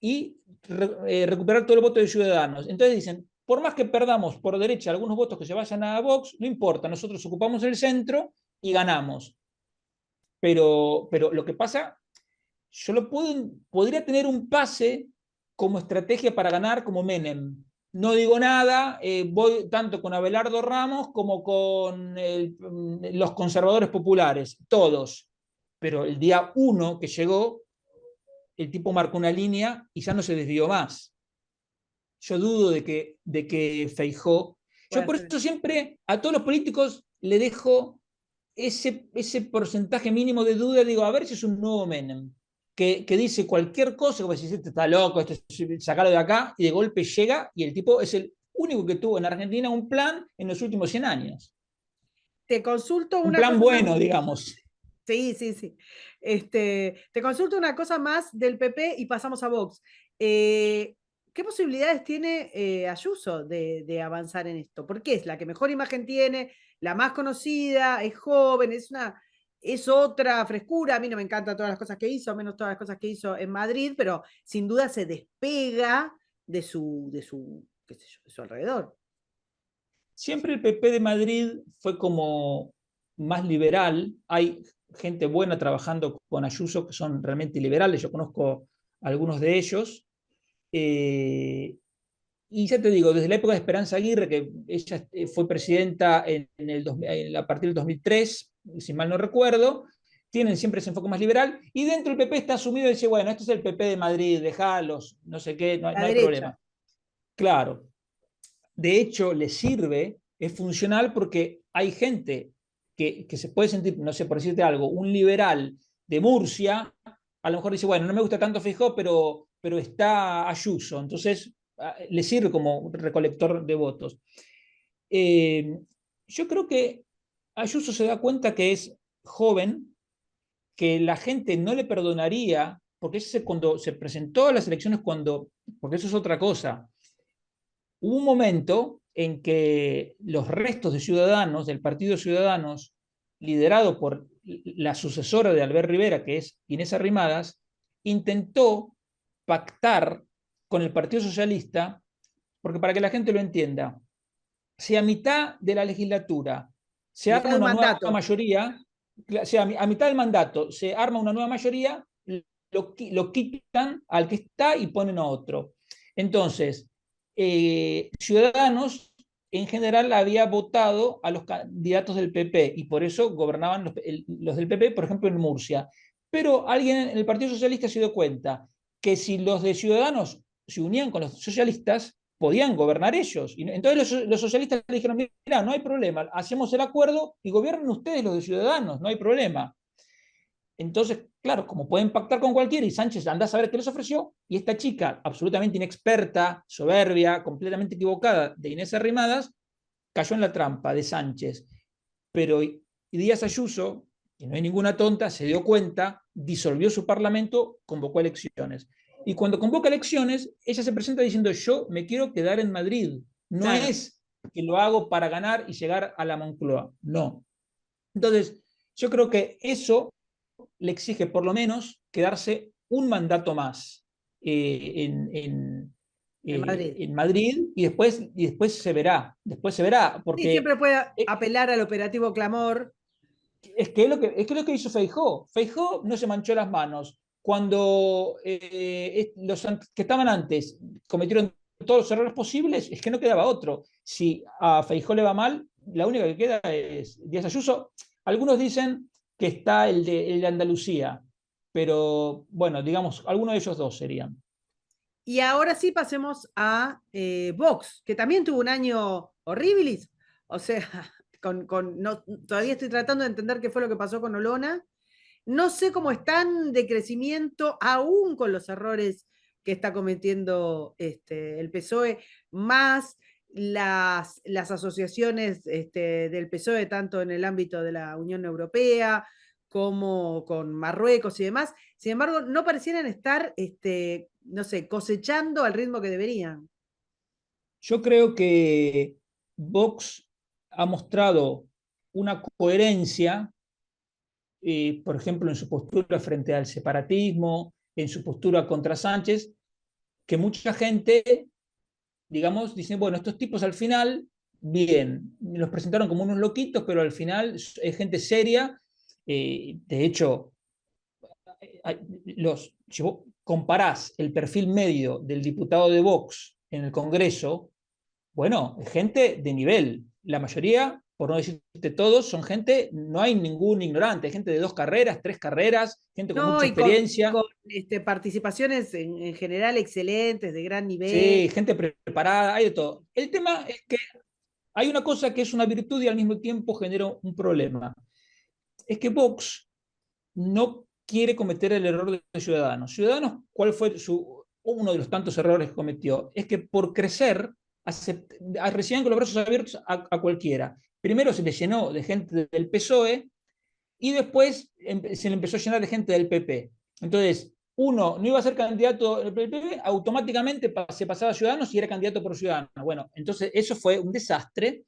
[SPEAKER 2] y recuperar todo el voto de Ciudadanos. Entonces dicen, por más que perdamos por derecha algunos votos que se vayan a Vox, no importa, nosotros ocupamos el centro y ganamos. Pero lo que pasa, podría tener un pase como estrategia para ganar como Menem. no digo nada, voy tanto con Abelardo Ramos como con los conservadores populares, todos. Pero el día 1 que llegó, el tipo marcó una línea y ya no se desvió más. Yo dudo de que Feijó.
[SPEAKER 1] Puede
[SPEAKER 2] Yo por
[SPEAKER 1] hacer.
[SPEAKER 2] eso siempre a todos los políticos le dejo ese porcentaje mínimo de duda, digo, a ver si es un nuevo Menem, que dice cualquier cosa, como si este está loco, sacalo de acá, y de golpe llega, y el tipo es el único que tuvo en Argentina un plan en los últimos 100 años.
[SPEAKER 1] Te consulto
[SPEAKER 2] Un
[SPEAKER 1] una
[SPEAKER 2] plan
[SPEAKER 1] cosa más.
[SPEAKER 2] bueno, digamos.
[SPEAKER 1] Sí, sí, sí. Te consulto una cosa más del PP y pasamos a Vox. ¿Qué posibilidades tiene Ayuso de avanzar en esto? Porque es la que mejor imagen tiene, la más conocida, es joven, es otra frescura. A mí no me encantan todas las cosas que hizo, menos todas las cosas que hizo en Madrid, pero sin duda se despega qué sé yo, de su alrededor.
[SPEAKER 2] Siempre el PP de Madrid fue como más liberal. Hay gente buena trabajando con Ayuso que son realmente liberales. Yo conozco algunos de ellos. Eh, y ya te digo, desde la época de Esperanza Aguirre, que ella fue presidenta a partir del 2003, si mal no recuerdo, tienen siempre ese enfoque más liberal. Y dentro del PP está asumido y dice, bueno, este es el PP de Madrid, dejalos, no sé qué, no,
[SPEAKER 1] La
[SPEAKER 2] no hay
[SPEAKER 1] derecha.
[SPEAKER 2] problema. Claro, de hecho le sirve, es funcional porque hay gente que se puede sentir, no sé, por decirte algo, un liberal de Murcia, a lo mejor dice, bueno, no me gusta tanto Feijóo, pero está Ayuso, entonces le sirve como recolector de votos. Eh, yo creo que Ayuso se da cuenta que es joven, que la gente no le perdonaría, porque cuando se presentó a las elecciones, porque eso es otra cosa, hubo un momento en que los restos de Ciudadanos, del Partido Ciudadanos, liderado por la sucesora de Albert Rivera, que es Inés Arrimadas, intentó pactar con el Partido Socialista, porque para que la gente lo entienda, si a mitad de la legislatura se
[SPEAKER 1] Mitad
[SPEAKER 2] arma
[SPEAKER 1] de un
[SPEAKER 2] una nueva
[SPEAKER 1] mandato.
[SPEAKER 2] mayoría, si a mitad del mandato se arma una nueva mayoría, lo quitan al que está y ponen a otro. Entonces, Ciudadanos en general había votado a los candidatos del PP y por eso gobernaban los del PP, por ejemplo, en Murcia. Pero alguien en el Partido Socialista se dio cuenta que si los de Ciudadanos se unían con los socialistas, podían gobernar ellos. Y entonces los socialistas le dijeron, mira, no hay problema, hacemos el acuerdo y gobiernen ustedes los de Ciudadanos, no hay problema. Entonces, claro, como pueden pactar con cualquiera y Sánchez anda a saber qué les ofreció, y esta chica absolutamente inexperta, soberbia, completamente equivocada de Inés Arrimadas, cayó en la trampa de Sánchez. Pero Díaz Ayuso, que no hay ninguna tonta, se dio cuenta, disolvió su parlamento, convocó elecciones. Y cuando convoca elecciones, ella se presenta diciendo, yo me quiero quedar en Madrid. No
[SPEAKER 1] Claro.
[SPEAKER 2] es que lo hago para ganar y llegar a la Moncloa. No. Entonces, yo creo que eso le exige por lo menos quedarse un mandato más
[SPEAKER 1] En Madrid.
[SPEAKER 2] en Madrid y después después se verá,
[SPEAKER 1] Sí,
[SPEAKER 2] porque
[SPEAKER 1] siempre puede
[SPEAKER 2] eh,
[SPEAKER 1] apelar al operativo Clamor.
[SPEAKER 2] es lo que hizo Feijó. Feijó no se manchó las manos. Cuando los que estaban antes cometieron todos los errores posibles, es que no quedaba otro. Si a Feijó le va mal, la única que queda es Díaz Ayuso. Algunos dicen que está el de Andalucía, pero bueno, digamos, alguno de ellos dos serían.
[SPEAKER 1] Y ahora sí pasemos a Vox, que también tuvo un año horribilis. O sea, no, todavía estoy tratando de entender qué fue lo que pasó con Olona. No sé cómo están de crecimiento, aún con los errores que está cometiendo el PSOE, más las asociaciones del PSOE, tanto en el ámbito de la Unión Europea como con Marruecos y demás. Sin embargo, no parecieran estar, no sé, cosechando al ritmo que deberían.
[SPEAKER 2] Yo creo que Vox ha mostrado una coherencia, por ejemplo, en su postura frente al separatismo, en su postura contra Sánchez, que mucha gente, digamos, dice, bueno, estos tipos al final, bien, los presentaron como unos loquitos, pero al final es gente seria. De hecho, si vos comparás el perfil medio del diputado de Vox en el Congreso Bueno, gente de nivel. La mayoría, por no decirte todos, son gente, no hay ningún ignorante, hay gente de 2 carreras, 3 carreras, gente con
[SPEAKER 1] No,
[SPEAKER 2] mucha
[SPEAKER 1] y con,
[SPEAKER 2] experiencia.
[SPEAKER 1] participaciones en general excelentes, de gran nivel.
[SPEAKER 2] Sí, gente preparada, hay de todo. El tema es que hay una cosa que es una virtud y al mismo tiempo genera un problema. Es que Vox no quiere cometer el error de Ciudadanos. Ciudadanos, ¿cuál fue uno de los tantos errores que cometió? Es que por crecer recibían con los brazos abiertos a cualquiera. Primero se le llenó de gente del PSOE y después se le empezó a llenar de gente del PP. Entonces, uno no iba a ser candidato del PP, automáticamente se pasaba a Ciudadanos y era candidato por Ciudadanos. Bueno, entonces eso fue un desastre.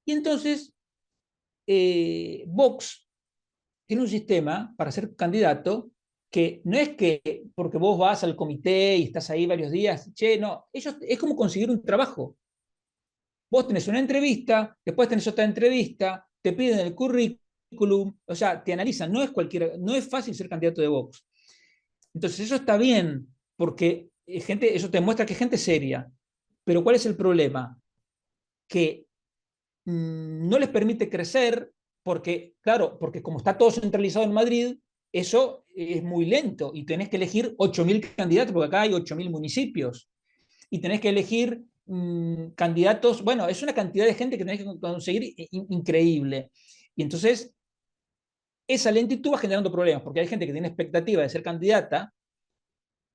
[SPEAKER 2] Y entonces, Vox tiene un sistema para ser candidato que no es que porque vos vas al comité y estás ahí varios días, che, no, ellos es como conseguir un trabajo. Vos tenés una entrevista, después tenés otra entrevista, te piden el currículum, o sea, te analizan, no es cualquiera, no es fácil ser candidato de Vox. Entonces, eso está bien, porque gente, eso te muestra que es gente seria. Pero ¿cuál es el problema? Que no les permite crecer porque, claro, porque como está todo centralizado en Madrid, eso es muy lento y tenés que elegir 8.000 candidatos, porque acá hay 8.000 municipios, y tenés que elegir candidatos, bueno, es una cantidad de gente que tenés que conseguir increíble. Y entonces, esa lentitud va generando problemas, porque hay gente que tiene expectativa de ser candidata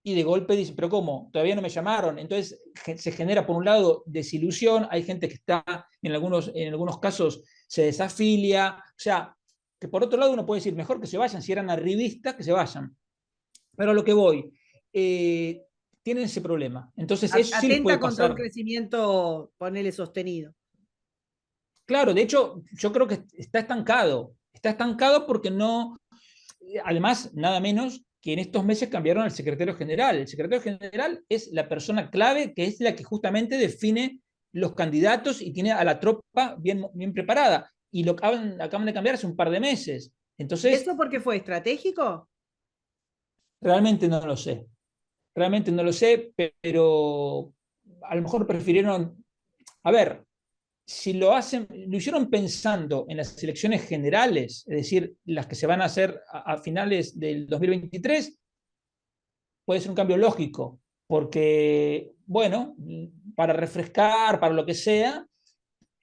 [SPEAKER 2] y de golpe dice, pero ¿cómo? Todavía no me llamaron. Entonces se genera, por un lado, desilusión, hay gente que está, en algunos casos, se desafilia, o sea, que por otro lado uno puede decir, mejor que se vayan, si eran arribistas, que se vayan. Pero a lo que voy, tienen ese problema. Entonces eso sí les
[SPEAKER 1] Atenta
[SPEAKER 2] puede
[SPEAKER 1] contra un
[SPEAKER 2] pasar.
[SPEAKER 1] crecimiento, ponele sostenido.
[SPEAKER 2] Claro, de hecho, yo creo que está estancado porque no, además, nada menos que en estos meses cambiaron al secretario general. El secretario general es la persona clave, que es la que justamente define los candidatos y tiene a la tropa bien, bien preparada. Y lo acaban de cambiar hace un par de meses.
[SPEAKER 1] ¿Y
[SPEAKER 2] Entonces,
[SPEAKER 1] eso por qué fue estratégico?
[SPEAKER 2] realmente no lo sé. Realmente no lo sé, pero a lo mejor prefirieron, a ver, si lo hicieron pensando en las elecciones generales, es decir, las que se van a hacer a finales del 2023, puede ser un cambio lógico, porque, bueno, para refrescar, para lo que sea,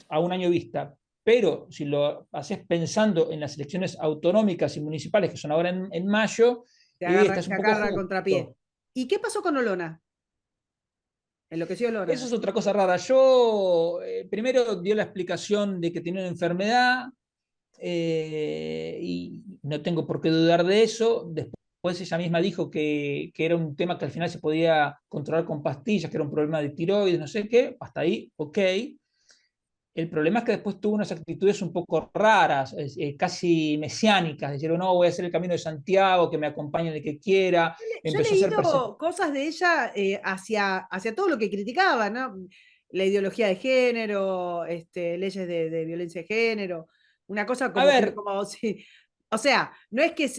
[SPEAKER 2] a un año vista. Pero si lo haces pensando en las elecciones autonómicas y municipales, que son ahora en mayo, y estás
[SPEAKER 1] Te
[SPEAKER 2] un poco
[SPEAKER 1] agarra a contrapié.
[SPEAKER 2] justo.
[SPEAKER 1] ¿Y qué pasó con Olona? Enloqueció
[SPEAKER 2] Eso
[SPEAKER 1] Olona.
[SPEAKER 2] es otra cosa rara. Yo, primero dio la explicación de que tenía una enfermedad, y no tengo por qué dudar de eso. Después ella misma dijo que era un tema que al final se podía controlar con pastillas, que era un problema de tiroides, no sé qué, hasta ahí, ok. El problema es que después tuvo unas actitudes un poco raras, casi mesiánicas, decir, no, voy a hacer el camino de Santiago, que me acompañe de que quiera,
[SPEAKER 1] Yo he
[SPEAKER 2] empezó a hacer
[SPEAKER 1] leído cosas de ella hacia todo lo que criticaba, ¿no? La ideología de género, leyes de violencia de género, una cosa
[SPEAKER 2] A
[SPEAKER 1] como que,
[SPEAKER 2] ver,
[SPEAKER 1] como si, o sea, no es que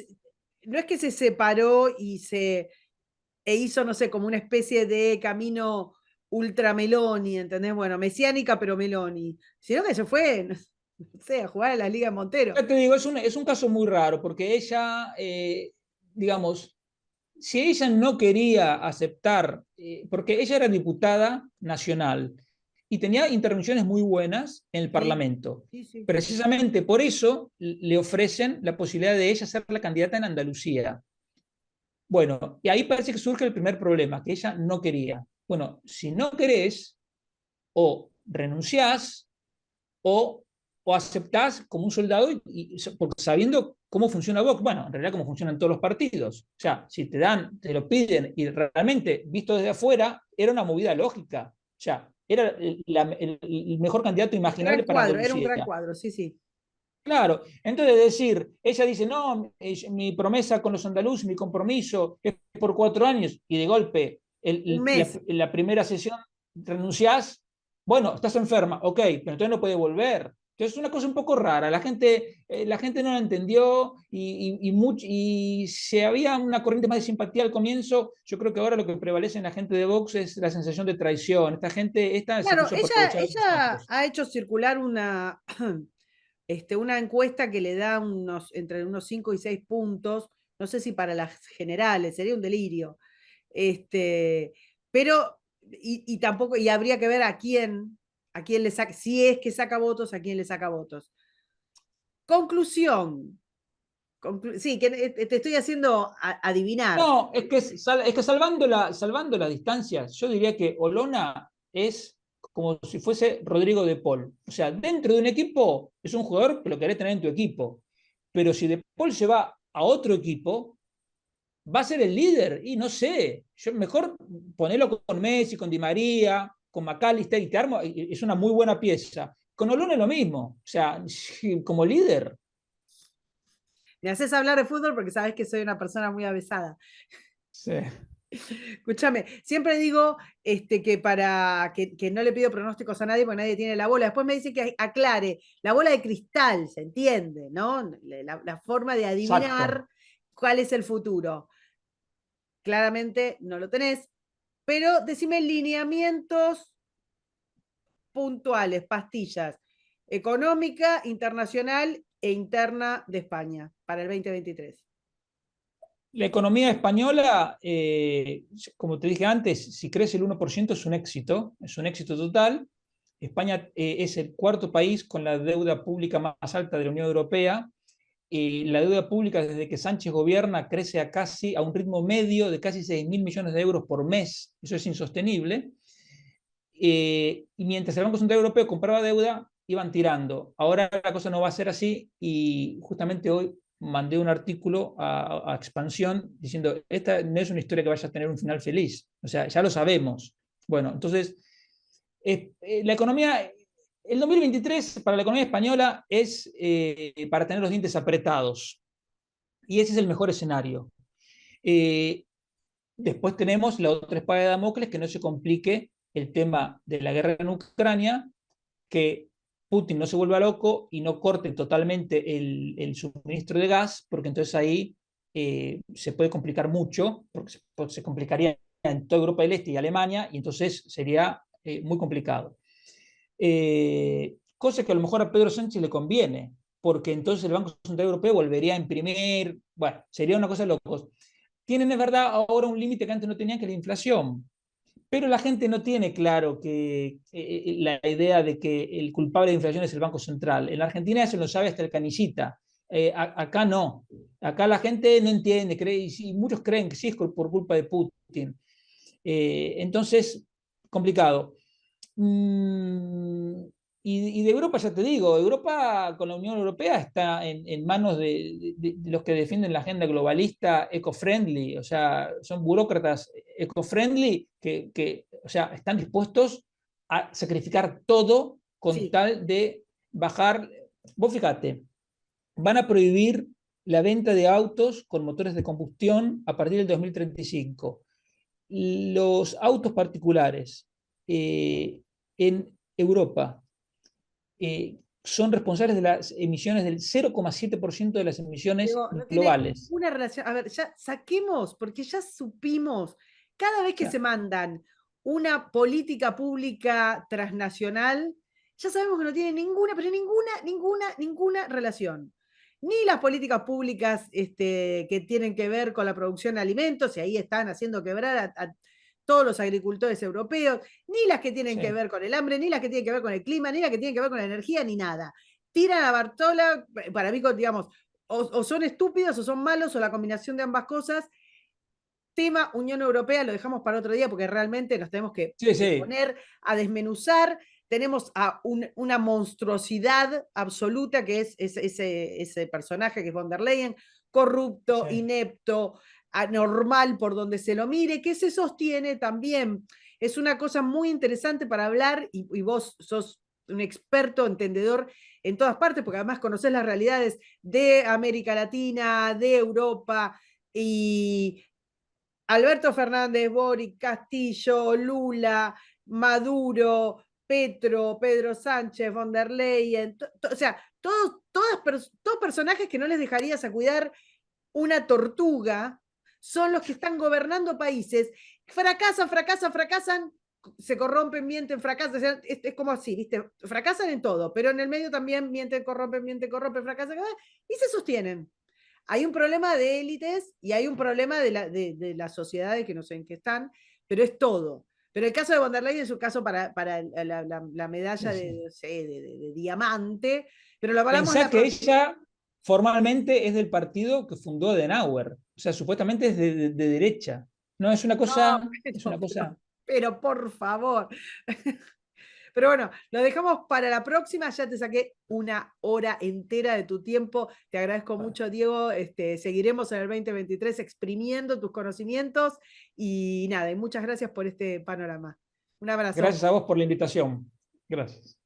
[SPEAKER 1] se separó e hizo, no sé, como una especie de camino ultra Meloni, ¿entendés? Bueno, mesiánica, pero Meloni, sino que se fue, no sé, a jugar a la Liga Montero.
[SPEAKER 2] ya te digo, es un caso muy raro, porque ella, digamos, si ella no quería aceptar, porque ella era diputada nacional y tenía intervenciones muy buenas en el
[SPEAKER 1] Sí,
[SPEAKER 2] Parlamento,
[SPEAKER 1] sí, sí.
[SPEAKER 2] precisamente por eso le ofrecen la posibilidad de ella ser la candidata en Andalucía. Bueno, y ahí parece que surge el primer problema, que ella no quería. Bueno, si no querés, o renunciás o, o aceptás como un soldado, porque sabiendo cómo funciona Vox, bueno, en realidad cómo funcionan todos los partidos. O sea, si te dan, te lo piden y realmente, visto desde afuera, era una movida lógica. O sea, era el mejor candidato imaginable para
[SPEAKER 1] Era un
[SPEAKER 2] Andalucía.
[SPEAKER 1] gran cuadro, sí, sí.
[SPEAKER 2] Claro, entonces decir, ella dice, no, mi promesa con los andaluces, mi compromiso es por 4 años, y de golpe,
[SPEAKER 1] Un
[SPEAKER 2] la,
[SPEAKER 1] mes.
[SPEAKER 2] la primera sesión renunciás, bueno, estás enferma, ok, pero entonces no puede volver. Entonces es una cosa un poco rara, la gente no la entendió y se había una corriente más de simpatía al comienzo. Yo creo que ahora lo que prevalece en la gente de Vox es la sensación de traición. Esta se
[SPEAKER 1] Claro,
[SPEAKER 2] quiso aprovechar de
[SPEAKER 1] ella
[SPEAKER 2] nosotros.
[SPEAKER 1] ha hecho circular una encuesta que le da entre unos 5 y 6 puntos, no sé si para las generales, sería un delirio. Este, pero, y tampoco, y habría que ver a quién le saca, si es que saca votos, a quién le saca votos. Conclusión. Sí, que te estoy haciendo adivinar.
[SPEAKER 2] No, es que salvando las distancias, yo diría que Olona es como si fuese Rodrigo de Paul. O sea, dentro de un equipo es un jugador que lo querés tener en tu equipo. Pero si de Paul se va a otro equipo, va a ser el líder. Y no sé, yo mejor ponerlo con Messi, con Di María, con McAllister y te armo, es una muy buena pieza. Con Olona es lo mismo. O sea, como líder.
[SPEAKER 1] Me haces hablar de fútbol porque sabes que soy una persona muy avesada.
[SPEAKER 2] Sí.
[SPEAKER 1] Escúchame, siempre digo que para que no le pido pronósticos a nadie porque nadie tiene la bola. Después me dice que aclare la bola de cristal, se entiende, ¿no? La forma de
[SPEAKER 2] Exacto.
[SPEAKER 1] adivinar cuál es el futuro. Claramente no lo tenés, pero decime lineamientos puntuales, pastillas, económica, internacional e interna de España para el 2023.
[SPEAKER 2] La economía española, como te dije antes, si crece el 1% es un éxito total. España es el cuarto país con la deuda pública más alta de la Unión Europea. La deuda pública desde que Sánchez gobierna crece a un ritmo medio de casi 6.000 millones de euros por mes. Eso es insostenible. Y mientras el Banco Central Europeo compraba deuda, iban tirando. Ahora la cosa no va a ser así y justamente hoy mandé un artículo a Expansión diciendo, esta no es una historia que vaya a tener un final feliz. O sea, ya lo sabemos. Bueno, entonces, la economía, el 2023 para la economía española es para tener los dientes apretados. Y ese es el mejor escenario. Eh, Después tenemos la otra espada de Damocles, que no se complique el tema de la guerra en Ucrania, que Putin no se vuelva loco y no corte totalmente el suministro de gas, porque entonces ahí se puede complicar mucho, porque se complicaría en toda Europa del Este y Alemania, y entonces sería muy complicado. Cosa que a lo mejor a Pedro Sánchez le conviene, porque entonces el Banco Central Europeo volvería a imprimir, bueno, sería una cosa de locos. Tienen, es verdad, ahora un límite que antes no tenían, que es la inflación, pero la gente no tiene claro que la idea de que el culpable de inflación es el Banco Central. En la Argentina eso lo sabe hasta el canillita. Acá no. Acá la gente no entiende, cree, y muchos creen que sí es por culpa de Putin. Entonces, complicado. Mm, y de Europa, ya te digo, Europa con la Unión Europea está en manos de los que defienden la agenda globalista eco-friendly, o sea, son burócratas eco-friendly o sea, están dispuestos a sacrificar todo con
[SPEAKER 1] Sí,
[SPEAKER 2] tal de bajar. Vos fíjate, van a prohibir la venta de autos con motores de combustión a partir del 2035. Los autos particulares en Europa son responsables de las emisiones del 0,7% de las emisiones
[SPEAKER 1] Diego, no tiene
[SPEAKER 2] globales.
[SPEAKER 1] ninguna relación. A ver, ya saquemos, porque ya supimos, cada vez que se
[SPEAKER 2] Ya,
[SPEAKER 1] mandan una política pública transnacional, ya sabemos que no tiene ninguna, pero ninguna relación. Ni las políticas públicas que tienen que ver con la producción de alimentos, y ahí están haciendo quebrar a todos los agricultores europeos, ni las que tienen
[SPEAKER 2] sí,
[SPEAKER 1] que ver con el hambre, ni las que tienen que ver con el clima, ni las que tienen que ver con la energía, ni nada. Tiran a Bartola, para mí, digamos, o son estúpidos o son malos o la combinación de ambas cosas. Tema Unión Europea lo dejamos para otro día porque realmente nos tenemos
[SPEAKER 2] sí,
[SPEAKER 1] que
[SPEAKER 2] sí,
[SPEAKER 1] poner a desmenuzar. Tenemos a una monstruosidad absoluta que es ese personaje que es von der Leyen, corrupto,
[SPEAKER 2] sí.
[SPEAKER 1] inepto, anormal por donde se lo mire, que se sostiene también. Es una cosa muy interesante para hablar y vos sos un experto, entendedor en todas partes, porque además conocés las realidades de América Latina, de Europa, y Alberto Fernández, Boric, Castillo, Lula, Maduro, Petro, Pedro Sánchez, von der Leyen, o sea, todos personajes que no les dejarías a cuidar una tortuga, son los que están gobernando países. Fracasan, se corrompen, mienten, fracasan. Es como así, ¿viste? Fracasan en todo, pero en el medio también mienten, corrompen, fracasan y se sostienen. Hay un problema de élites y hay un problema de la sociedad, de que no sé en qué están, pero es todo. Pero el caso de von der Leyen es un caso para la medalla de diamante, pero lo hablamos
[SPEAKER 2] Pensá que ella formalmente es del partido que fundó Adenauer, o sea, supuestamente es de derecha. No, es una cosa,
[SPEAKER 1] no,
[SPEAKER 2] es una cosa.
[SPEAKER 1] pero por favor. Pero bueno, lo dejamos para la próxima. Ya te saqué una hora entera de tu tiempo. Te agradezco mucho, Diego. Seguiremos en el 2023 exprimiendo tus conocimientos. Y nada, y muchas gracias por este panorama. Un abrazo.
[SPEAKER 2] Gracias a vos por la invitación. Gracias.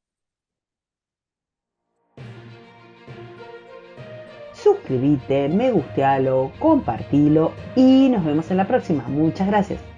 [SPEAKER 3] Suscríbete, me gustealo, compartilo y nos vemos en la próxima. Muchas gracias.